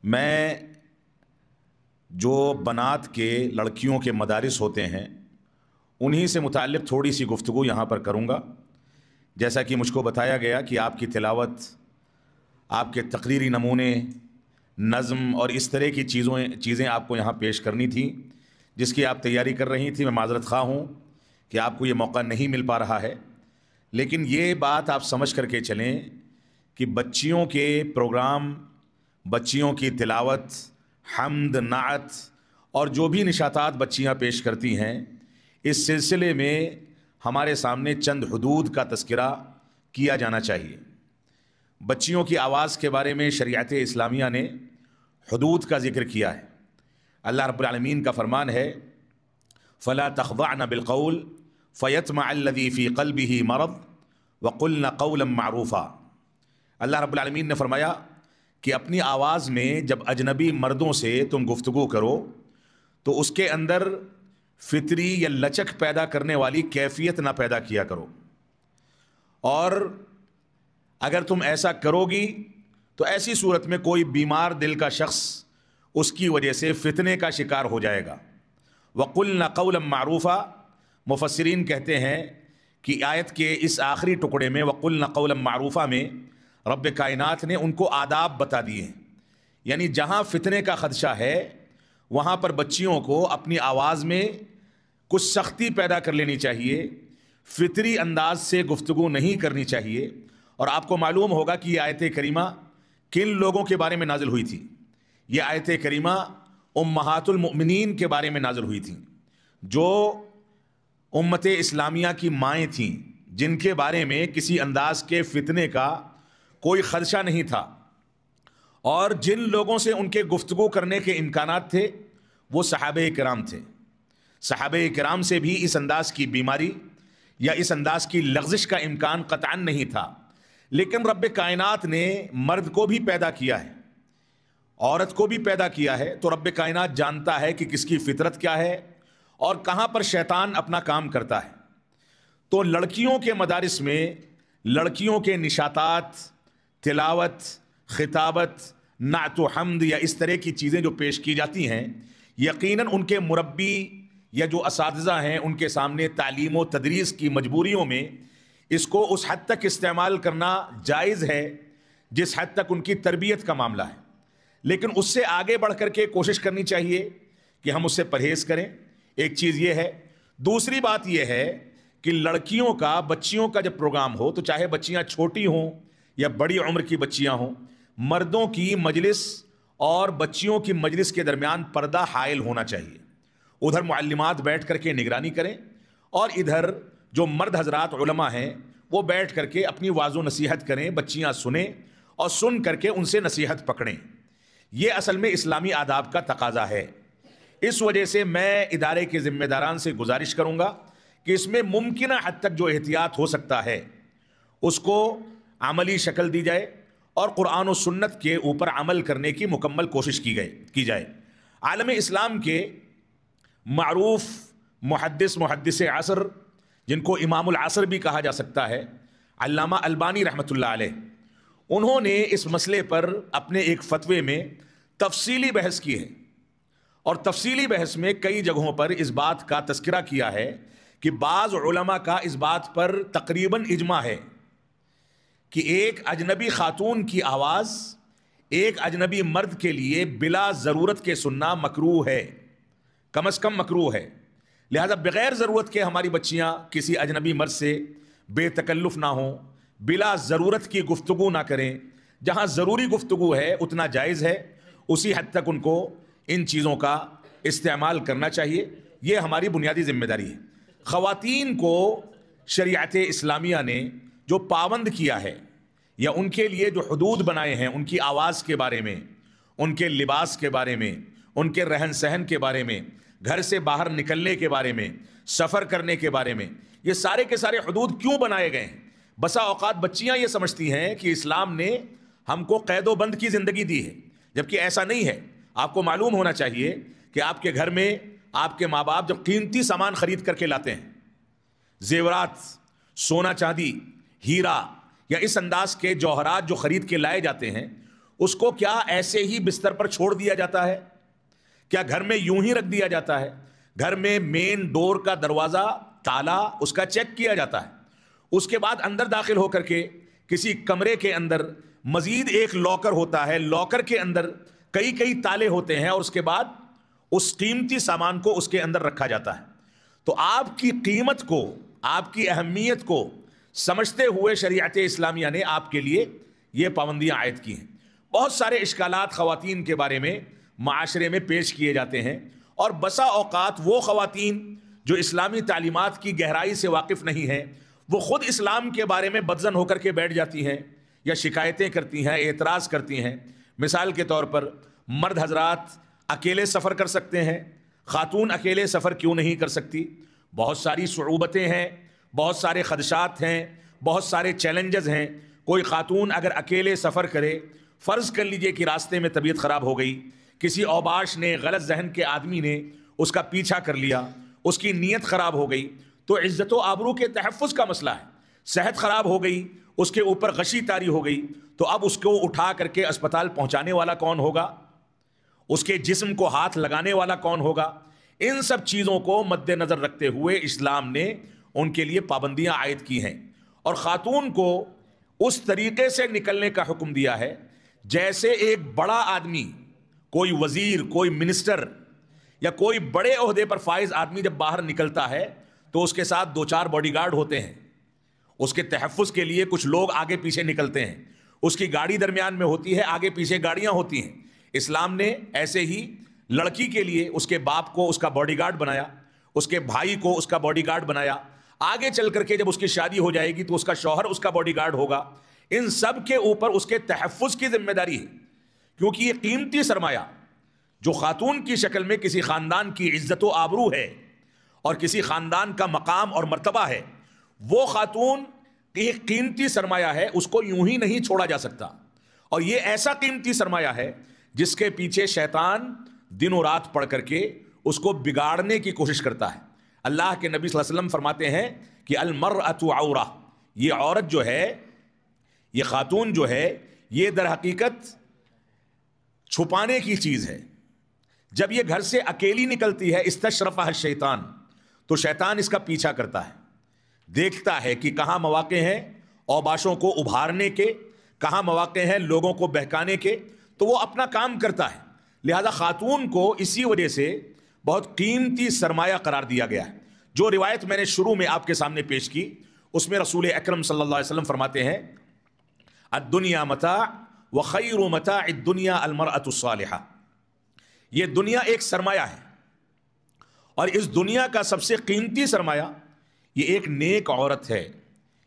میں جو بنات کے لڑکیوں کے مدارس ہوتے ہیں انہی سے متعلق تھوڑی سی گفتگو یہاں پر کروں گا۔ جیسا کہ مجھ کو بتایا گیا کہ آپ کی تلاوت، آپ کے تقریری نمونے، نظم اور اس طرح کی چیزیں آپ کو یہاں پیش کرنی تھیں، جس کی آپ تیاری کر رہی تھی۔ میں معذرت خواہ ہوں کہ آپ کو یہ موقع نہیں مل پا رہا ہے، لیکن یہ بات آپ سمجھ کر کے چلیں کہ بچیوں کے پروگرام، بچیوں کی تلاوت، حمد، نعت اور جو بھی نشاطات بچیاں پیش کرتی ہیں، اس سلسلے میں ہمارے سامنے چند حدود کا تذکرہ کیا جانا چاہیے۔ بچیوں کی آواز کے بارے میں شریعت اسلامیہ نے حدود کا ذکر کیا ہے۔ اللہ رب العالمین کا فرمان ہے فَلَا تَخْضَعْنَ بِالْقَوْلِ فَيَطْمَعَ الَّذِي فِي قَلْبِهِ مَرَضٌ وَقُلْنَ قَوْلًا مَّعْرُوفًا۔ اللہ رب العالمین نے فرمایا کہ اپنی آواز میں جب اجنبی مردوں سے تم گفتگو کرو تو اس کے اندر فطری یا لچک پیدا کرنے والی کیفیت نہ پیدا کیا کرو، اور اگر تم ایسا کرو گی تو ایسی صورت میں کوئی بیمار دل کا شخص اس کی وجہ سے فتنے کا شکار ہو جائے گا۔ وَقُلْنَ قَوْلًا مَّعْرُوفًا، مفسرین کہتے ہیں کہ آیت کے اس آخری ٹکڑے میں وَقُلْنَ قَوْلًا مَّعْرُوفًا میں رب کائنات نے ان کو آداب بتا دیے ہیں، یعنی جہاں فتنے کا خدشہ ہے وہاں پر بچیوں کو اپنی آواز میں کچھ سختی پیدا کر لینی چاہیے، فطری انداز سے گفتگو نہیں کرنی چاہیے۔ اور آپ کو معلوم ہوگا کہ یہ آیت کریمہ کن لوگوں کے بارے میں نازل ہوئی تھی؟ یہ آیت کریمہ امہات المؤمنین کے بارے میں نازل ہوئی تھی، جو امت اسلامیہ کی مائیں تھیں، جن کے بارے میں کسی انداز کے فتنے کا کوئی خدشہ نہیں تھا، اور جن لوگوں سے ان کے گفتگو کرنے کے امکانات تھے وہ صحابہ کرام تھے۔ صحابہ کرام سے بھی اس انداز کی بیماری یا اس انداز کی لغزش کا امکان قطعاً نہیں تھا، لیکن رب کائنات نے مرد کو بھی پیدا کیا ہے، عورت کو بھی پیدا کیا ہے، تو رب کائنات جانتا ہے کہ کس کی فطرت کیا ہے اور کہاں پر شیطان اپنا کام کرتا ہے۔ تو لڑکیوں کے مدارس میں لڑکیوں کے نشاطات، تلاوت، خطابت، نعت و حمد یا اس طرح کی چیزیں جو پیش کی جاتی ہیں، یقیناً ان کے مربی یا جو اساتذہ ہیں ان کے سامنے تعلیم و تدریس کی مجبوریوں میں اس کو اس حد تک استعمال کرنا جائز ہے جس حد تک ان کی تربیت کا معاملہ ہے، لیکن اس سے آگے بڑھ کر کے کوشش کرنی چاہیے کہ ہم اس سے پرہیز کریں۔ ایک چیز یہ ہے۔ دوسری بات یہ ہے کہ لڑکیوں کا، بچیوں کا جب پروگرام ہو تو چاہے بچیاں چھوٹی ہوں یا بڑی عمر کی بچیاں ہوں، مردوں کی مجلس اور بچیوں کی مجلس کے درمیان پردہ حائل ہونا چاہیے۔ ادھر معلمات بیٹھ کر کے نگرانی کریں اور ادھر جو مرد حضرات علماء ہیں وہ بیٹھ کر کے اپنی واعظ و نصیحت کریں، بچیاں سنیں اور سن کر کے ان سے نصیحت پکڑیں۔ یہ اصل میں اسلامی آداب کا تقاضا ہے۔ اس وجہ سے میں ادارے کے ذمہ داران سے گزارش کروں گا کہ اس میں ممکنہ حد تک جو احتیاط ہو سکتا ہے اس کو عملی شکل دی جائے اور قرآن و سنت کے اوپر عمل کرنے کی مکمل کوشش کی جائے۔ عالم اسلام کے معروف محدث عصر، جن کو امام العصر بھی کہا جا سکتا ہے، علامہ البانی رحمۃ اللہ علیہ، انہوں نے اس مسئلے پر اپنے ایک فتوے میں تفصیلی بحث کی ہے، اور تفصیلی بحث میں کئی جگہوں پر اس بات کا تذکرہ کیا ہے کہ بعض علماء کا اس بات پر تقریباً اجماع ہے کہ ایک اجنبی خاتون کی آواز ایک اجنبی مرد کے لیے بلا ضرورت کے سننا مکروہ ہے، کم از کم مکروہ ہے۔ لہذا بغیر ضرورت کے ہماری بچیاں کسی اجنبی مرد سے بے تکلف نہ ہوں، بلا ضرورت کی گفتگو نہ کریں۔ جہاں ضروری گفتگو ہے اتنا جائز ہے، اسی حد تک ان کو ان چیزوں کا استعمال کرنا چاہیے۔ یہ ہماری بنیادی ذمہ داری ہے۔ خواتین کو شریعت اسلامیہ نے جو پابند کیا ہے یا ان کے لیے جو حدود بنائے ہیں، ان کی آواز کے بارے میں، ان کے لباس کے بارے میں، ان کے رہن سہن کے بارے میں، گھر سے باہر نکلنے کے بارے میں، سفر کرنے کے بارے میں، یہ سارے کے سارے حدود کیوں بنائے گئے ہیں؟ بسا اوقات بچیاں یہ سمجھتی ہیں کہ اسلام نے ہم کو قید و بند کی زندگی دی ہے، جبکہ ایسا نہیں ہے۔ آپ کو معلوم ہونا چاہیے کہ آپ کے گھر میں آپ کے ماں باپ جب قیمتی سامان خرید کر کے لاتے ہیں، زیورات، سونا چاندی، ہیرا یا اس انداز کے جوہرات جو خرید کے لائے جاتے ہیں، اس کو کیا ایسے ہی بستر پر چھوڑ دیا جاتا ہے؟ کیا گھر میں یوں ہی رکھ دیا جاتا ہے؟ گھر میں مین ڈور کا دروازہ تالا اس کا چیک کیا جاتا ہے، اس کے بعد اندر داخل ہو کر کے کسی کمرے کے اندر مزید ایک لاکر ہوتا ہے، لاکر کے اندر کئی کئی تالے ہوتے ہیں، اور اس کے بعد اس قیمتی سامان کو اس کے اندر رکھا جاتا ہے۔ تو آپ کی قیمت کو، آپ کی اہمیت کو سمجھتے ہوئے شریعت اسلامیہ نے آپ کے لیے یہ پابندیاں عائد کی ہیں۔ بہت سارے اشکالات خواتین کے بارے میں معاشرے میں پیش کیے جاتے ہیں، اور بسا اوقات وہ خواتین جو اسلامی تعلیمات کی گہرائی سے واقف نہیں ہیں، وہ خود اسلام کے بارے میں بدظن ہو کر کے بیٹھ جاتی ہیں، یا شکایتیں کرتی ہیں، اعتراض کرتی ہیں۔ مثال کے طور پر مرد حضرات اکیلے سفر کر سکتے ہیں، خاتون اکیلے سفر کیوں نہیں کر سکتی؟ بہت ساری صعوبتیں ہیں، بہت سارے خدشات ہیں، بہت سارے چیلنجز ہیں۔ کوئی خاتون اگر اکیلے سفر کرے، فرض کر لیجئے کہ راستے میں طبیعت خراب ہو گئی، کسی اوباش نے، غلط ذہن کے آدمی نے اس کا پیچھا کر لیا، اس کی نیت خراب ہو گئی، تو عزت و آبرو کے تحفظ کا مسئلہ ہے۔ صحت خراب ہو گئی، اس کے اوپر غشی طاری ہو گئی، تو اب اس کو اٹھا کر کے اسپتال پہنچانے والا کون ہوگا؟ اس کے جسم کو ہاتھ لگانے والا کون ہوگا؟ ان سب چیزوں کو مد نظر رکھتے ہوئے اسلام نے ان کے لیے پابندیاں عائد کی ہیں، اور خاتون کو اس طریقے سے نکلنے کا حکم دیا ہے جیسے ایک بڑا آدمی، کوئی وزیر، کوئی منسٹر یا کوئی بڑے عہدے پر فائز آدمی جب باہر نکلتا ہے تو اس کے ساتھ دو چار باڈی گارڈ ہوتے ہیں، اس کے تحفظ کے لیے کچھ لوگ آگے پیچھے نکلتے ہیں، اس کی گاڑی درمیان میں ہوتی ہے، آگے پیچھے گاڑیاں ہوتی ہیں۔ اسلام نے ایسے ہی لڑکی کے لیے اس کے باپ کو اس کا باڈی گارڈ بنایا، اس کے بھائی کو اس کا باڈی گارڈ بنایا، آگے چل کر کے جب اس کی شادی ہو جائے گی تو اس کا شوہر اس کا باڈی گارڈ ہوگا۔ ان سب کے اوپر اس کے تحفظ کی ذمہ داری ہے، کیونکہ یہ قیمتی سرمایہ جو خاتون کی شکل میں کسی خاندان کی عزت و آبرو ہے اور کسی خاندان کا مقام اور مرتبہ ہے، وہ خاتون ایک قیمتی سرمایہ ہے، اس کو یوں ہی نہیں چھوڑا جا سکتا۔ اور یہ ایسا قیمتی سرمایہ ہے جس کے پیچھے شیطان دن و رات پڑھ کر کے اس کو بگاڑنے کی کوشش کرتا ہے۔ اللہ کے نبی صلی اللہ علیہ وسلم فرماتے ہیں کہ المرأۃ عورہ، یہ عورت جو ہے، یہ خاتون جو ہے، یہ در حقیقت چھپانے کی چیز ہے۔ جب یہ گھر سے اکیلی نکلتی ہے، استشرفہ الشیطان، تو شیطان اس کا پیچھا کرتا ہے، دیکھتا ہے کہ کہاں مواقع ہیں اوباشوں کو ابھارنے کے، کہاں مواقع ہیں لوگوں کو بہکانے کے، تو وہ اپنا کام کرتا ہے۔ لہذا خاتون کو اسی وجہ سے بہت قیمتی سرمایہ قرار دیا گیا ہے۔ جو روایت میں نے شروع میں آپ کے سامنے پیش کی، اس میں رسول اکرم صلی اللہ علیہ وسلم فرماتے ہیں الدنیا متاع وخیر متاع الدنیا المرأة الصالحہ، یہ دنیا ایک سرمایہ ہے، اور اس دنیا کا سب سے قیمتی سرمایہ یہ ایک نیک عورت ہے۔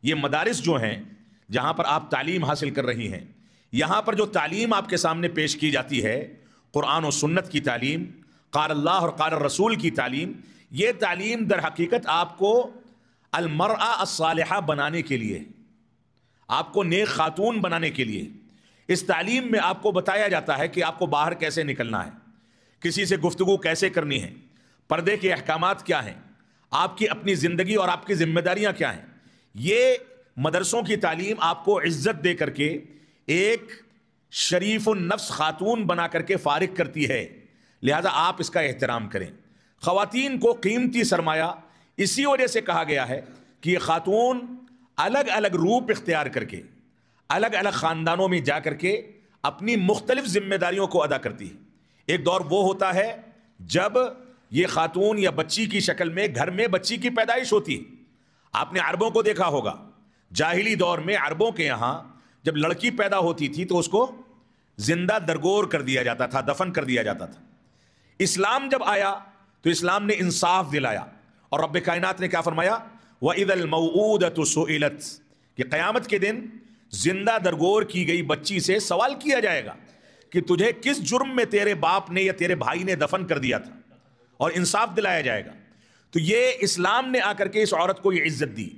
یہ مدارس جو ہیں جہاں پر آپ تعلیم حاصل کر رہی ہیں، یہاں پر جو تعلیم آپ کے سامنے پیش کی جاتی ہے، قرآن و سنت کی تعلیم، قال اللہ اور قال الرسول کی تعلیم، یہ تعلیم در حقیقت آپ کو المرأة الصالحہ بنانے کے لیے، آپ کو نیک خاتون بنانے کے لیے۔ اس تعلیم میں آپ کو بتایا جاتا ہے کہ آپ کو باہر کیسے نکلنا ہے، کسی سے گفتگو کیسے کرنی ہے، پردے کے احکامات کیا ہیں، آپ کی اپنی زندگی اور آپ کی ذمہ داریاں کیا ہیں۔ یہ مدرسوں کی تعلیم آپ کو عزت دے کر کے ایک شریف النفس خاتون بنا کر کے فارغ کرتی ہے، لہذا آپ اس کا احترام کریں۔ خواتین کو قیمتی سرمایہ اسی وجہ سے کہا گیا ہے کہ یہ خاتون الگ الگ روپ اختیار کر کے الگ الگ خاندانوں میں جا کر کے اپنی مختلف ذمہ داریوں کو ادا کرتی ہے۔ ایک دور وہ ہوتا ہے جب یہ خاتون یا بچی کی شکل میں گھر میں بچی کی پیدائش ہوتی ہے۔ آپ نے عربوں کو دیکھا ہوگا، جاہلی دور میں عربوں کے یہاں جب لڑکی پیدا ہوتی تھی تو اس کو زندہ درگور کر دیا جاتا تھا، دفن کر دیا جاتا تھا۔ اسلام جب آیا تو اسلام نے انصاف دلایا، اور رب کائنات نے کیا فرمایا؟ وَإِذَا الْمَوْءُودَةُ سُئِلَتْ، کہ قیامت کے دن زندہ درگور کی گئی بچی سے سوال کیا جائے گا کہ تجھے کس جرم میں تیرے باپ نے یا تیرے بھائی نے دفن کر دیا تھا، اور انصاف دلایا جائے گا۔ تو یہ اسلام نے آ کر کے اس عورت کو یہ عزت دی۔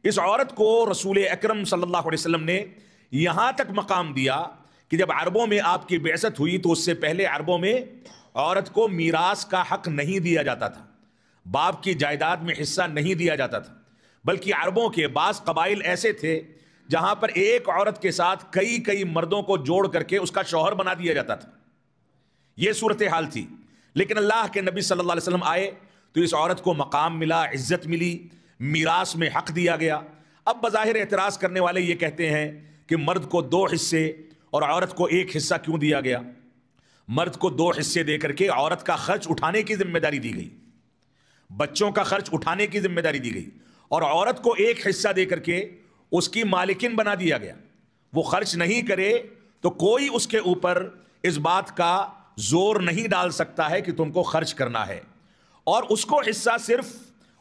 اس عورت کو رسول اکرم صلی اللہ علیہ وسلم نے یہاں تک مقام دیا کہ جب عربوں میں آپ کی بعثت ہوئی تو اس سے پہلے عربوں میں عورت کو میراث کا حق نہیں دیا جاتا تھا، باپ کی جائیداد میں حصہ نہیں دیا جاتا تھا، بلکہ عربوں کے بعض قبائل ایسے تھے جہاں پر ایک عورت کے ساتھ کئی کئی مردوں کو جوڑ کر کے اس کا شوہر بنا دیا جاتا تھا. یہ صورتحال تھی. لیکن اللہ کے نبی صلی اللہ علیہ وسلم آئے تو اس عورت کو مقام ملا, عزت ملی, میراث میں حق دیا گیا. اب بظاہر اعتراض کرنے والے یہ کہتے ہیں کہ مرد کو 2 حصے اور عورت کو 1 حصہ کیوں دیا گیا؟ مرد کو 2 حصے دے کر کے عورت کا خرچ اٹھانے کی ذمہ داری دی گئی, بچوں کا خرچ اٹھانے کی ذمہ داری دی گئی, اور عورت کو 1 حصہ دے کر کے اس کی مالکن بنا دیا گیا. وہ خرچ نہیں کرے تو کوئی اس کے اوپر اس بات کا زور نہیں ڈال سکتا ہے کہ تم کو خرچ کرنا ہے. اور اس کو حصہ صرف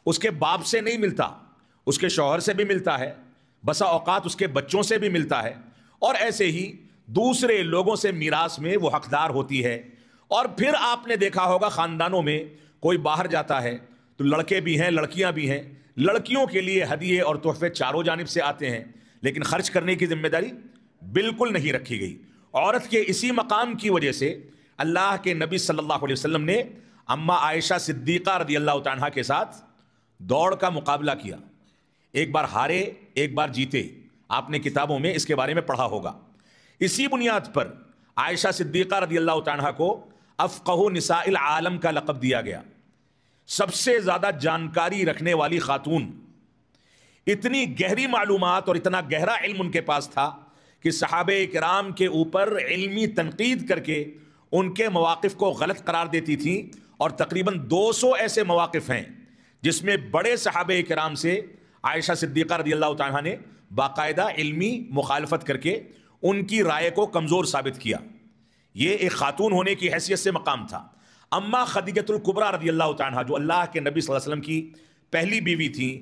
اس کے باپ سے نہیں ملتا, اس کے شوہر سے بھی ملتا ہے, بسا اوقات اس کے بچوں سے بھی ملتا ہے, اور ایسے ہی دوسرے لوگوں سے میراث میں وہ حقدار ہوتی ہے. اور پھر آپ نے دیکھا ہوگا خاندانوں میں کوئی باہر جاتا ہے تو لڑکے بھی ہیں لڑکیاں بھی ہیں, لڑکیوں کے لیے ہدیے اور تحفے چاروں جانب سے آتے ہیں, لیکن خرچ کرنے کی ذمہ داری بالکل نہیں رکھی گئی. عورت کے اسی مقام کی وجہ سے اللہ کے نبی صلی اللہ علیہ وسلم نے اماں عائشہ صدیقہ رضی اللہ تعالیٰ عنہا کے ساتھ دوڑ کا مقابلہ کیا. ایک بار ہارے, ایک بار جیتے. آپ نے کتابوں میں اس کے بارے میں پڑھا ہوگا. اسی بنیاد پر عائشہ صدیقہ رضی اللہ تعالیٰ عنہا کو افقہ نساء العالم کا لقب دیا گیا. سب سے زیادہ جانکاری رکھنے والی خاتون. اتنی گہری معلومات اور اتنا گہرا علم ان کے پاس تھا کہ صحابہ کرام کے اوپر علمی تنقید کر کے ان کے مواقف کو غلط قرار دیتی تھیں. اور تقریباً 200 ایسے مواقف ہیں جس میں بڑے صحابہ کرام سے عائشہ صدیقہ رضی اللہ تعالیٰ نے باقاعدہ علمی مخالفت کر کے ان کی رائے کو کمزور ثابت کیا. یہ ایک خاتون ہونے کی حیثیت سے مقام تھا. اما خدیجہ الکبریٰ رضی اللہ تعالیٰ جو اللہ کے نبی صلی اللہ علیہ وسلم کی پہلی بیوی تھیں,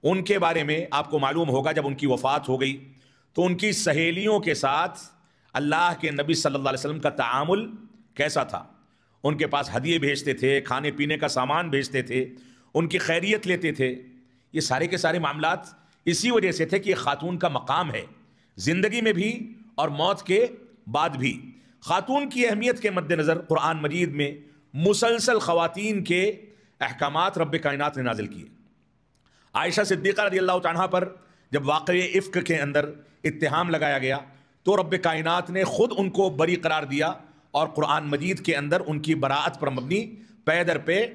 ان کے بارے میں آپ کو معلوم ہوگا جب ان کی وفات ہو گئی تو ان کی سہیلیوں کے ساتھ اللہ کے نبی صلی اللہ علیہ وسلم کا تعامل کیسا تھا. ان کے پاس ہدیے بھیجتے تھے, کھانے پینے کا سامان بھیجتے تھے, ان کی خیریت لیتے تھے. یہ سارے کے سارے معاملات اسی وجہ سے تھے کہ یہ خاتون کا مقام ہے, زندگی میں بھی اور موت کے بعد بھی. خاتون کی اہمیت کے مد نظر قرآن مجید میں مسلسل خواتین کے احکامات رب کائنات نے نازل کیے. عائشہ صدیقہ رضی اللہ تعالیٰ پر جب واقعہ افک کے اندر اتہام لگایا گیا تو رب کائنات نے خود ان کو بری قرار دیا, اور قرآن مجید کے اندر ان کی براءت پر مبنی پے در پہ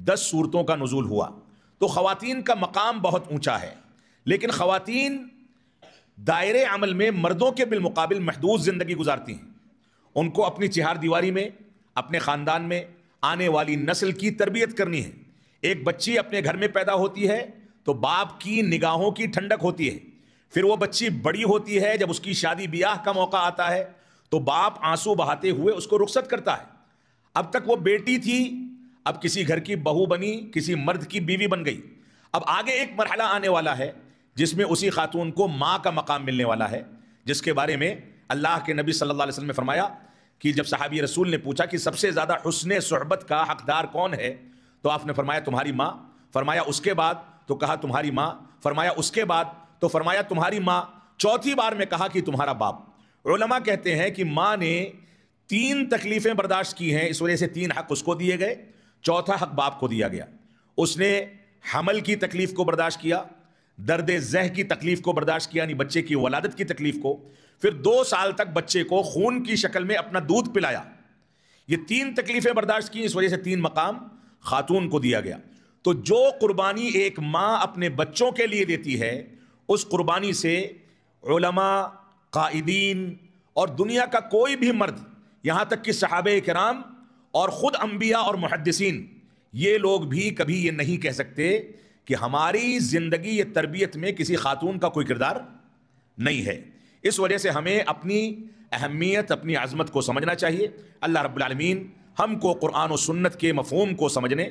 10 سورتوں کا نزول ہوا. تو خواتین کا مقام بہت اونچا ہے, لیکن خواتین دائرے عمل میں مردوں کے بالمقابل محدود زندگی گزارتی ہیں. ان کو اپنی چہار دیواری میں, اپنے خاندان میں آنے والی نسل کی تربیت کرنی ہے. ایک بچی اپنے گھر میں پیدا ہوتی ہے تو باپ کی نگاہوں کی ٹھنڈک ہوتی ہے. پھر وہ بچی بڑی ہوتی ہے, جب اس کی شادی بیاہ کا موقع آتا ہے تو باپ آنسو بہاتے ہوئے اس کو رخصت کرتا ہے. اب تک وہ بیٹی تھی, اب کسی گھر کی بہو بنی, کسی مرد کی بیوی بن گئی. اب آگے ایک مرحلہ آنے والا ہے جس میں اسی خاتون کو ماں کا مقام ملنے والا ہے, جس کے بارے میں اللہ کے نبی صلی اللہ علیہ وسلم نے فرمایا کہ جب صحابی رسول نے پوچھا کہ سب سے زیادہ حسن صحبت کا حقدار کون ہے, تو آپ نے فرمایا تمہاری ماں. فرمایا اس کے بعد, تو کہا تمہاری ماں. فرمایا اس کے بعد, تو فرمایا تمہاری ماں. چوتھی بار میں کہا کہ تمہارا باپ. علماء کہتے ہیں کہ ماں نے 3 تکلیفیں برداشت کی ہیں, اس وجہ سے 3 حق اس کو دیے گئے, چوتھا حق باپ کو دیا گیا. اس نے حمل کی تکلیف کو برداشت کیا, درد ذہ کی تکلیف کو برداشت کیا, یعنی بچے کی ولادت کی تکلیف کو, پھر 2 سال تک بچے کو خون کی شکل میں اپنا دودھ پلایا. یہ 3 تکلیفیں برداشت کی, اس وجہ سے 3 مقام خاتون کو دیا گیا. تو جو قربانی ایک ماں اپنے بچوں کے لیے دیتی ہے, اس قربانی سے علماء, قائدین اور دنیا کا کوئی بھی مرد, یہاں تک کہ صحابہ کرام اور خود انبیاء اور محدثین, یہ لوگ بھی کبھی یہ نہیں کہہ سکتے کہ ہماری زندگی یہ تربیت میں کسی خاتون کا کوئی کردار نہیں ہے. اس وجہ سے ہمیں اپنی اہمیت, اپنی عظمت کو سمجھنا چاہیے. اللہ رب العالمین ہم کو قرآن و سنت کے مفہوم کو سمجھنے,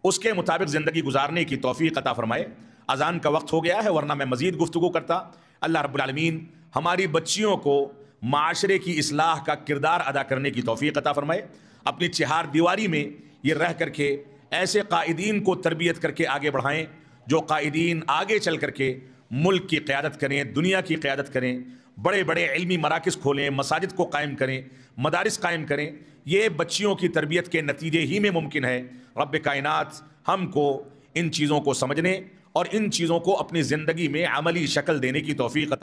اس کے مطابق زندگی گزارنے کی توفیق عطا فرمائے. اذان کا وقت ہو گیا ہے, ورنہ میں مزید گفتگو کرتا. اللہ رب العالمین ہماری بچیوں کو معاشرے کی اصلاح کا کردار ادا کرنے کی توفیق عطا فرمائے. اپنی چہار دیواری میں یہ رہ کر کے ایسے قائدین کو تربیت کر کے آگے بڑھائیں جو قائدین آگے چل کر کے ملک کی قیادت کریں, دنیا کی قیادت کریں, بڑے بڑے علمی مراکز کھولیں, مساجد کو قائم کریں, مدارس قائم کریں. یہ بچیوں کی تربیت کے نتیجے ہی میں ممکن ہے. رب کائنات ہم کو ان چیزوں کو سمجھنے اور ان چیزوں کو اپنی زندگی میں عملی شکل دینے کی توفیق